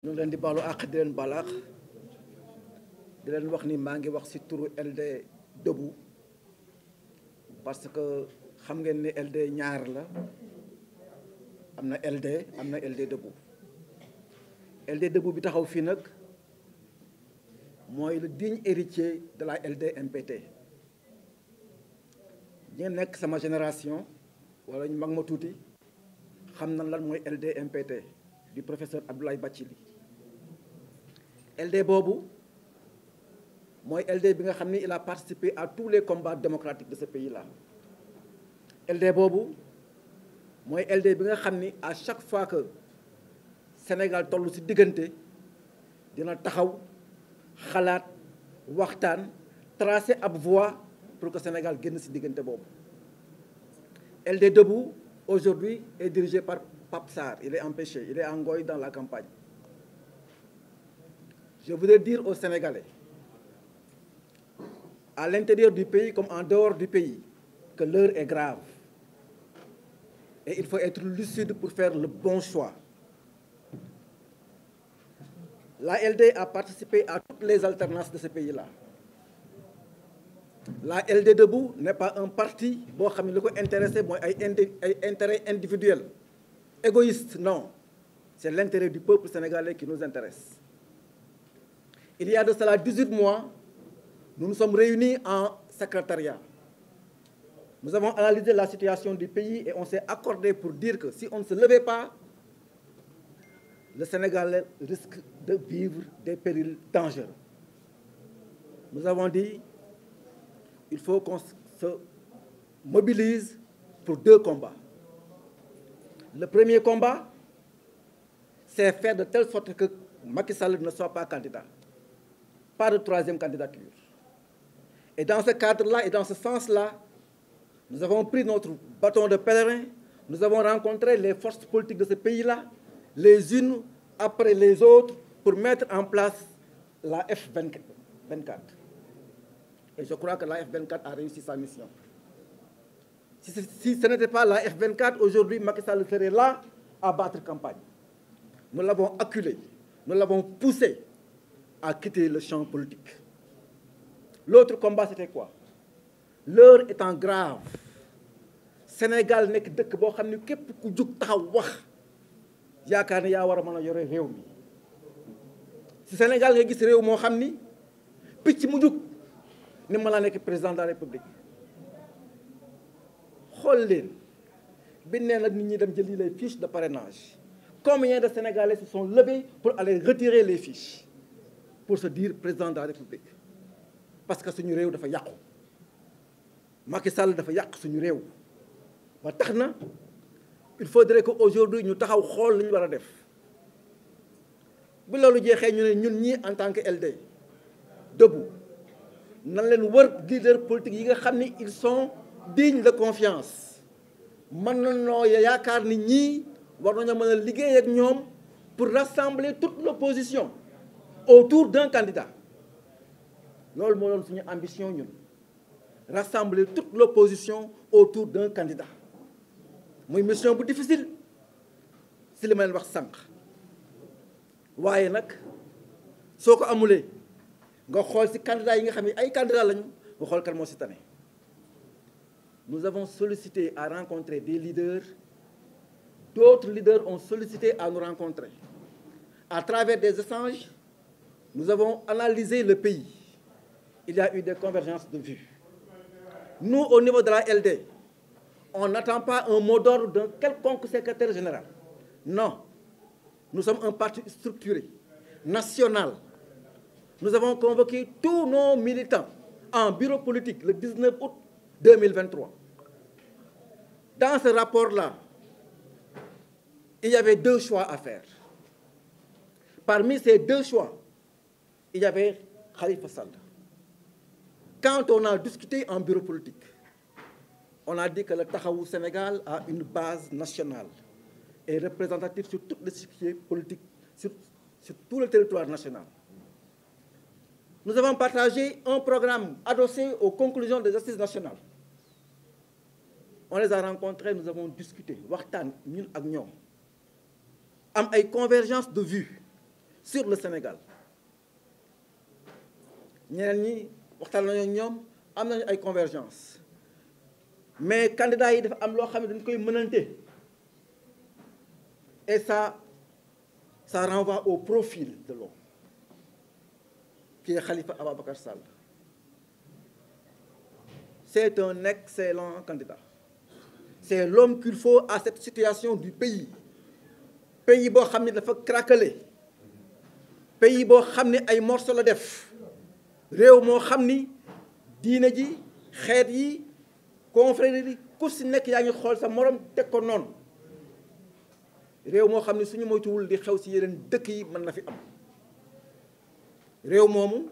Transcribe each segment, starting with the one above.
ñu leen di baalu àq di leen baal àq di leen wax ni maa ngi wax ci turu LD Debout parce que xam ngeen ni LD ñaar la am na LD am na LD Debout. LD Debout bi taxaw fii nag mooy le digne héritier de la LD MPT. ñi nekk sama génération wala ñu mag ma tuuti xam na lan mooy LD MPT du professeur Abdoulaye Bathily. LD boobu mooy LD bi nga xam ni il a participé à tous les combats démocratiques de ce pays-là. LD boobu mooy LD bi nga xam ni à chaque fois que Sénégal toll ci diggante dina taxaw xalaat waxtaan tracer ab voie pour que Sénégal génn ci diggante boobu. LD Debout aujourd'hui est dirigé par Pape Sarr. Il est empêché, il est en Ngoï dans la campagne. Je voudrais dire aux Sénégalais, à l'intérieur du pays comme en dehors du pays, que l'heure est grave. Et il faut être lucide pour faire le bon choix. La LD a participé à toutes les alternances de ce pays-là. La LD Debout n'est pas un parti boo xam ne li ko intéressé mooy ay intérêt individuel égoïste, non. C'est l'intérêt du peuple sénégalais qui nous intéresse. Il y a de cela 18 mois, nous nous sommes réunis en secrétariat. Nous avons analysé la situation du pays et on s'est accordé pour dire que si on ne se levait pas, le Sénégal risque de vivre des périls dangereux. Nous avons dit il faut qu'on se mobilise pour 2 combats. Le premier combat, c'est faire de telle sorte que Macky Sall ne soit pas candidat. Pas de 3e candidature. Et dans ce cadre-là et dans ce sens-là, nous avons pris notre bâton de pèlerin, nous avons rencontré les forces politiques de ce pays-là, les unes après les autres, pour mettre en place la F24. Et je crois que la F24 a réussi sa mission. Si ce n'était pas la F24, aujourd'hui, Macky Sall serait là à battre campagne. Nous l'avons acculé, nous l'avons poussé à quitter le champ politique. L'autre combat, c'était quoi? L'heure étant grave. Sénégal nekk dëkk boo xam ne képp ku jug taxaw wax yaakaar ne yaa war a mën a yore réew mi. Si Sénégal nga gis réew moo xam ni picc mu jug ni ma laa nekk président de la République. xool leen bi nee nag nit ñi dem jëli les fiches de parrainage. Combien de Sénégalais se sont levés pour aller retirer les fiches pour se dire président de la République? Parce que suñu réew dafa yàqu. Macky Sall dafa yàq suñu réew. ba tax na il faudrait que aujourd'hui ñu taxaw xool li ñu war a def. bu loolu jeexee ñu ne ñun ñii en tant que LD Debout nan leen wër leader politique yi nga xam ni ils sont dignes de confiance. mën nañoo yaakaar ni ñii war nañoo mën a liggéey ak ñoom pour rassembler toute l'opposition autour d'un candidat. loolu moo doon suñu ambition ñun rassembler toute l'opposition autour d'un candidat. muy mission bu difficile si li ma leen wax sànq waaye nag soo ko amulee nga xool si candidat yi nga xam ne ay candidat lañu nga xool kan moo si tane. Nous avons sollicité à rencontrer des leaders. D'autres leaders ont sollicité à nous rencontrer. À travers des échanges, nous avons analysé le pays. Il y a eu des convergences de vues. Nous, au niveau de la LD, on n'attend pas un mot d'ordre d'un quelconque secrétaire général. Non. Nous sommes un parti structuré, national. Nous avons convoqué tous nos militants en bureau politique le 19 août 2023. Dans ce rapport-là, il y avait 2 choix à faire. Parmi ces 2 choix, il y avait Khalifa Sall. Quand on a discuté en bureau politique, on a dit que le Taxawu Sénégal a une base nationale et représentative sur toutes les sphères politiques, sur tout le territoire national. Nous avons partagé un programme adossé aux conclusions des assises nationales. On les a rencontrés, nous avons discuté waxtaan ñun ak ñoom am ay convergence de vues sur le Sénégal ñeneen ñi waxtaan nañu ak ñoom am nañu ay convergence mais candidats yi dafa am loo xam ne dañ koy mënante et ça renvoie au profil de l'homme qui est Khalifa Ababacar Sall. C'est un excellent candidat. C'est l'homme qu'il faut à cette situation du pays. Pays boo xam ne dafa craquelé pays boo xam ne ay morceaux la def réew moo xam ni diine ji xeet yi confrérie yi ku si nekk yaa ngi xool sa morom teg ko noonu réew moo xam ne suñu moytuwul di xew si yeneen dëkk yi mën na fi am réew moomu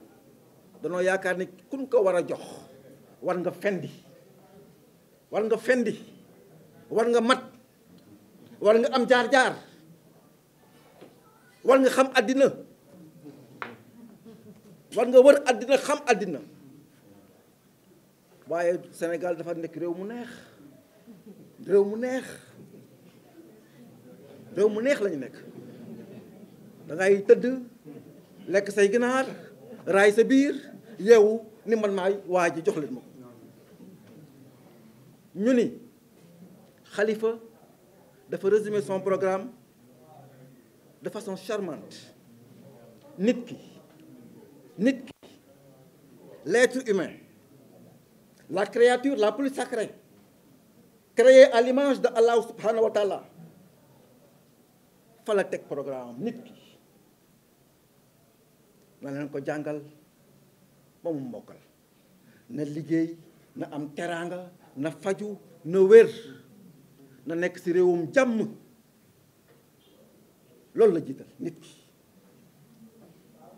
danoo yaakaar ni kuñ ko war a jox war nga fendi war nga fendi war nga mat war nga am jaar-jaar war nga xam àddina war nga wër àddina xam àddina waaye Sénégal dafa nekk réew mu neex réew mu neex réew mu neex la ñu nekk da ngay tëdd lekk say ginaar raay sa biir yeewu ni man maay waa ji jox leen ma ko ñu ni Khalifa dafa résumer son programme de façon charmante nit ki l'être humain, la créature la plus sacrée créée à l'image de Allah subhanahu wa ta'ala fa la teg programme nit ki na leen ko jàngal ba mu mokkal na liggéey na am teraanga na faju na wér na nekk ci réewum jàmm loolu la jiital nit ki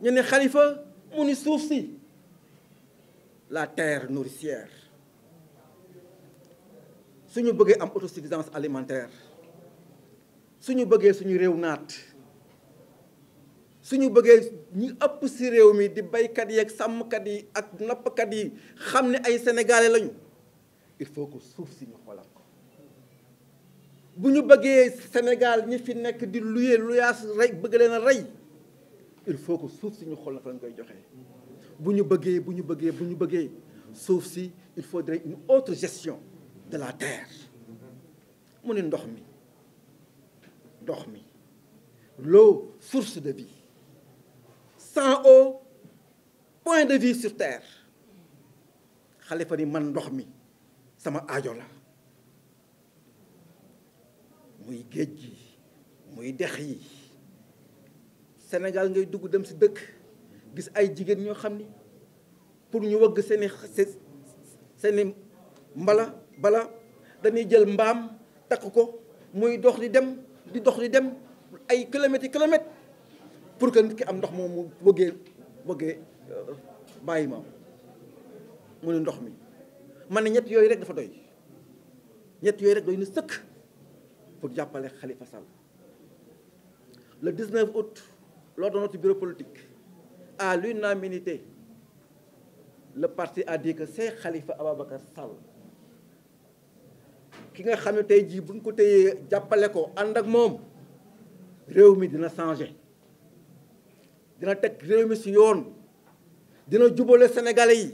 ñu ne Khalifa mu ni suuf si la terre nourricière suñu bëggee am autosuffisance alimentaire suñu bëggee suñu réew naat suñu bëggee ñu ëpp ci réew mi di baykat yi ak sàmmkat yi ak nappkat yi xam ne ay sénégalais lañu il faut que suuf si ñu xoolal ko bu ñu bëggee Sénégal ñi fi nekk di luyaas rey bëgg leen a rey il faut que suuf si ñu xool naka lañ koy joxee bu ñu bëggee suuf si il faudrait une autre gestion de la terre mu ne ndox mi l'eau source de vie sans eau point de vie sur terre Khalifa ni man ndox mi sama aajo la muy géej gi muy dex yi Sénégal ngay dugg dem ci dëkk gis ay jigéen ñoo xam ni pour ñu wëgg seeni bala dañuy jël mbaam takk ko muy dox di dem ay kilomètres pour que nit ki am ndox moom mu wëggee bàyyi ma mu ne ndox mi man ne ñett yooyu rek dafa doy na sëkk pour jàppale Khalifa Sall. Le 19 août, lors de notre bureau politique, à l'unanimité, le parti a dit que c'est Khalifa Ababacar Sall ki nga xam ne tey jii buñ ko téyee jàppale ko ànd ak moom réew mi dina changer dina teg réew mi ci yoon dina jubale Sénégalais yi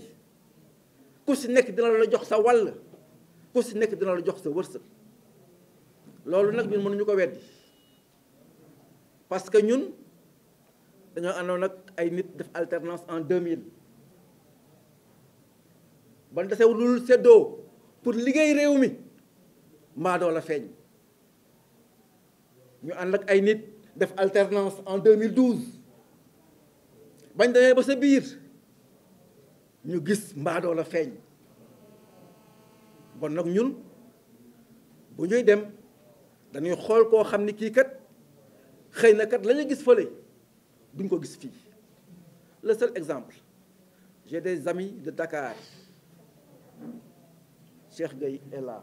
ku ci nekk dina la jox sa wàll ku ci nekk dina la jox sa wërsëg loolu nag ñun mënuñu ko weddi parce que ñun dañoo àndoon nag ay nit def alternance en 2000 ban desewulul séddoo pour liggéey réew mi maa doo la feeñ ñu ànd ak ay nit def alternance en 2012 bañ demee ba sa biir ñu gis mbaadoo la feeñ bon nag ñun bu ñuy dem dañuy xool koo xam ni kii kat xëy na kat la ñu gis fële duñ ko gis fii. Le seul exemple, j'ai des amis de Dakar, Cheikh Gueye est là,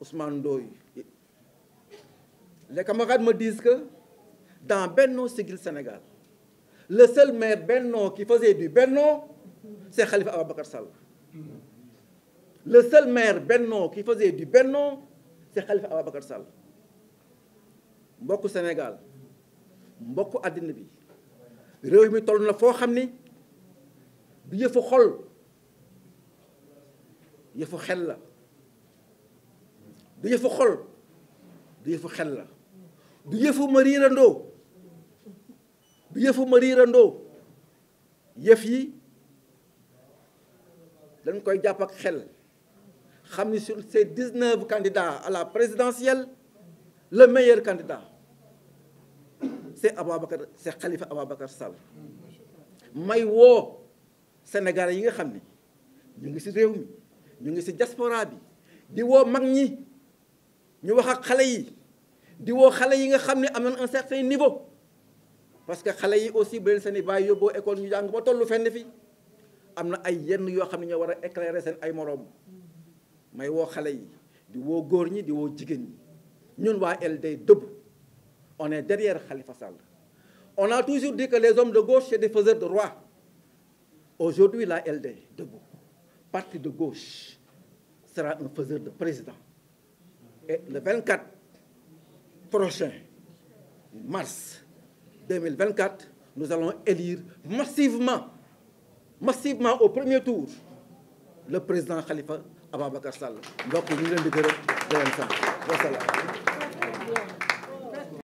Ousmane Ndoye. Les camarades me disent que dans Benno Siggil Sénégal, le seul maire Benno qui faisait du Benno, c'est Khalifa Ababacar Sall. Le seul maire Benno qui faisait du Benno, c'est Khalifa Ababacar Sall. Mbokku Sénégal mbokku àddina bi réew mi toll na foo xam ni du yëfu xol yëfu xel la du yëfu xol du yëfu xel la du yëfu ma riirandoo du yëfu ma riirandoo yëf yi dañ koy jàpp ak xel xam ni sur ces 19 candidats à la présidentielle le meilleur candidat c'est Khalifa Ababacar Sall. may woo Sénégalais yi nga xam ni ñu ngi ci réew mi ñu ngi ci diaspora bi di woo mag ñi ñu wax ak xale yi di woo xale yi nga xam ne am nañ un certain niveau parce que xale yi aussi bu leen seen i bàyyi yóbboo école ñu jàng ba tollu fenn fi am na ay yenn yoo xam ne ñoo war a éclairer seen ay moroom may woo xale yi di woo góor ñi di woo jigéen ñi ñun waa LD debout on est derrière Khalifa Sall. On a toujours dit que les hommes de gauche c'est des faiseurs de roi. Aujourd'hui la LD debout, parti de gauche, sera un faiseur de président. Et le 24 prochain, mars 2024, nous allons élire massivement au premier tour le président Khalifa Ababacar Sall. Donc ñu ngi leen di gërëm di leen sant wasalaam.